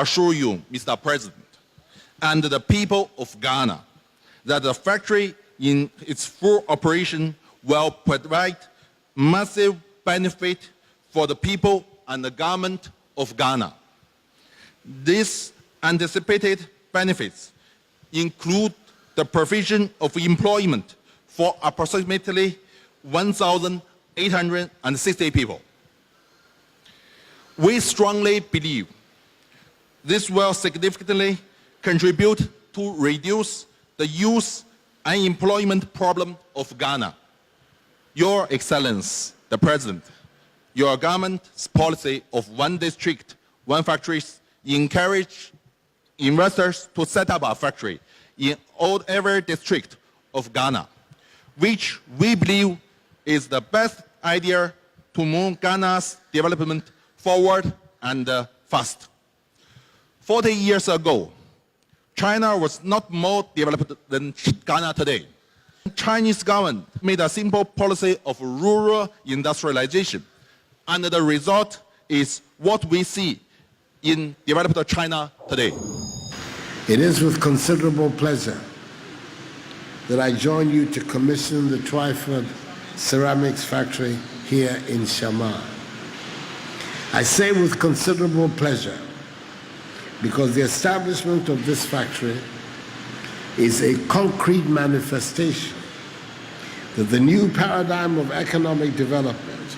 assure you, Mr. President, and the people of Ghana, that the factory in its full operation will provide massive benefit for the people and the government of Ghana. These anticipated benefits include the provision of employment for approximately 1,860 people. We strongly believe this will significantly contribute to reduce the youth unemployment problem of Ghana. Your Excellency, the President, your government's policy of one district, one factory encourage investors to set up a factory in every district of Ghana, which we believe is the best idea to move Ghana's development forward and fast. 40 years ago, China was not more developed than Ghana today. Chinese government made a simple policy of rural industrialization, and the result is what we see in developed China today. It is with considerable pleasure that I join you to commission the Twyford ceramics factory here in Shama. I say with considerable pleasure because the establishment of this factory is a concrete manifestation that the new paradigm of economic development,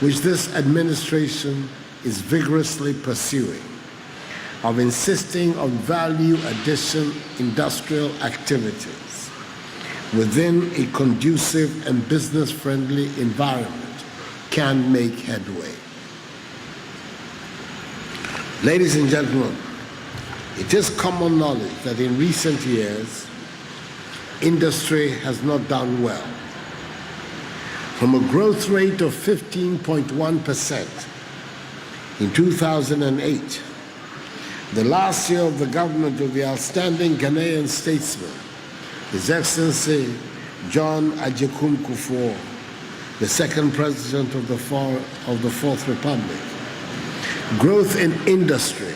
which this administration is vigorously pursuing, of insisting on value addition industrial activities within a conducive and business-friendly environment, can make headway. Ladies and gentlemen, it is common knowledge that in recent years, industry has not done well. From a growth rate of 15.1% in 2008, the last year of the government of the outstanding Ghanaian statesman, His Excellency John Agyekum Kufuor, the second president of the Fourth Republic, growth in industry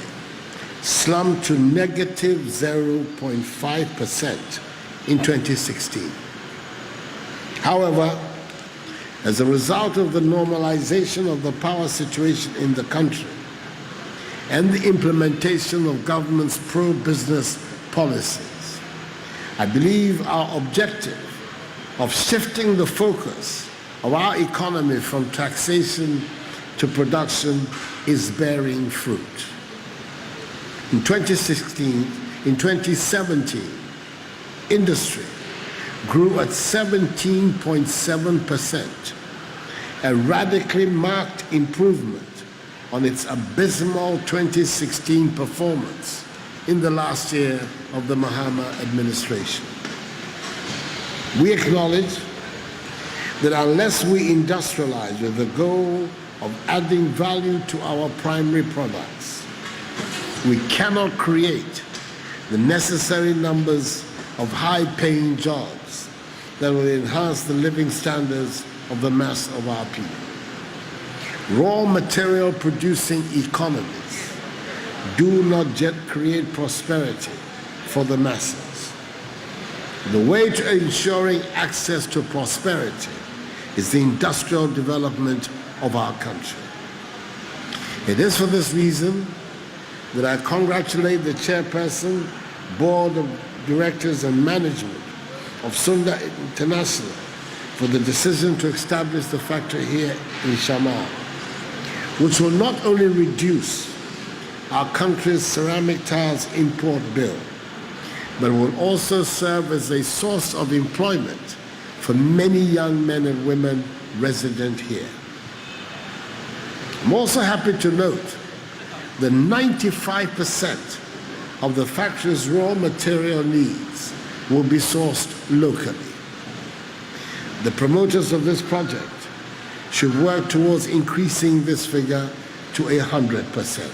slumped to negative 0.5% in 2016. However, as a result of the normalization of the power situation in the country and the implementation of government's pro-business policies, I believe our objective of shifting the focus of our economy from taxation to production is bearing fruit. In 2017, industry grew at 17.7%, a radically marked improvement on its abysmal 2016 performance in the last year of the Mahama administration. We acknowledge that unless we industrialize with the goal of adding value to our primary products, we cannot create the necessary numbers of high-paying jobs that will enhance the living standards of the mass of our people. Raw material producing economies do not yet create prosperity for the masses. The way to ensuring access to prosperity is the industrial development of our country. It is for this reason that I congratulate the chairperson, board of directors and management of Sunda International for the decision to establish the factory here in Shama, which will not only reduce our country's ceramic tiles import bill, but will also serve as a source of employment for many young men and women resident here. I'm also happy to note that 95% of the factory's raw material needs will be sourced locally. The promoters of this project should work towards increasing this figure to 100%.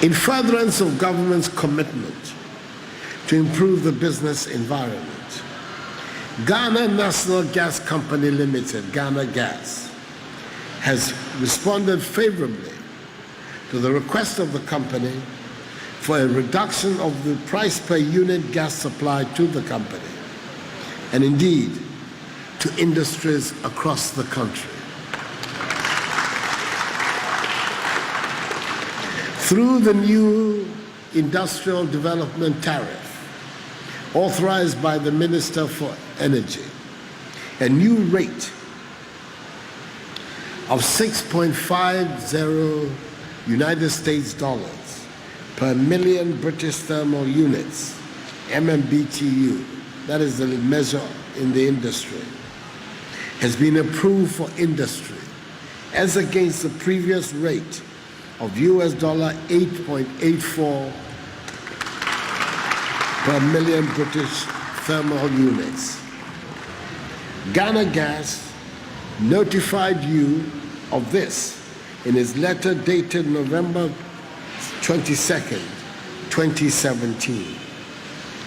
In furtherance of government's commitment to improve the business environment, Ghana National Gas Company Limited, Ghana Gas, has responded favorably to the request of the company for a reduction of the price per unit gas supply to the company, and indeed to industries across the country. Through the new Industrial Development Tariff, authorized by the Minister for Energy, a new rate of 6.50 United States dollars per million British thermal units, MMBTU, that is the measure in the industry, has been approved for industry as against the previous rate of US dollar 8.84 per million British thermal units. Ghana Gas notified you of this in its letter dated November 22nd, 2017.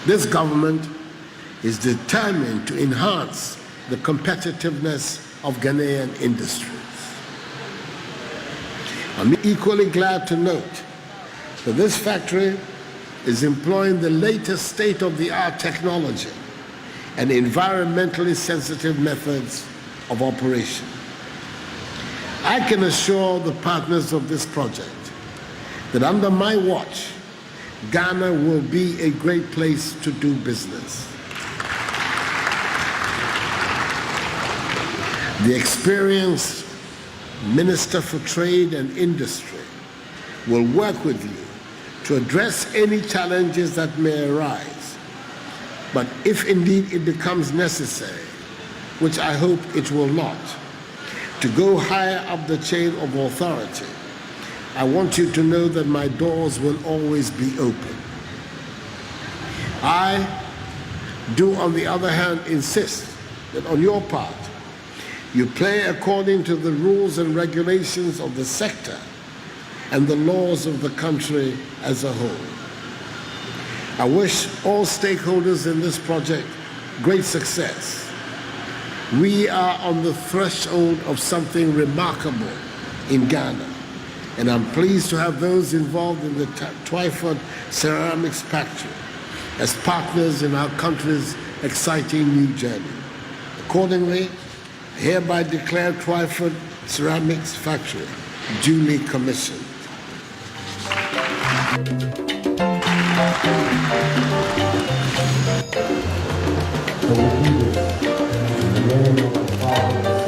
This government is determined to enhance the competitiveness of Ghanaian industries. I'm equally glad to note that this factory is employing the latest state-of-the-art technology and environmentally sensitive methods of operation. I can assure the partners of this project that under my watch, Ghana will be a great place to do business. The experienced Minister for Trade and Industry will work with you to address any challenges that may arise. But if indeed it becomes necessary, which I hope it will not, to go higher up the chain of authority, I want you to know that my doors will always be open. I do, on the other hand, insist that on your part, you play according to the rules and regulations of the sector and the laws of the country as a whole. I wish all stakeholders in this project great success. We are on the threshold of something remarkable in Ghana, and I'm pleased to have those involved in the Twyford ceramics factory as partners in our country's exciting new journey. Accordingly, I hereby declare Twyford ceramics factory duly commissioned. So we do this in the name of the Father,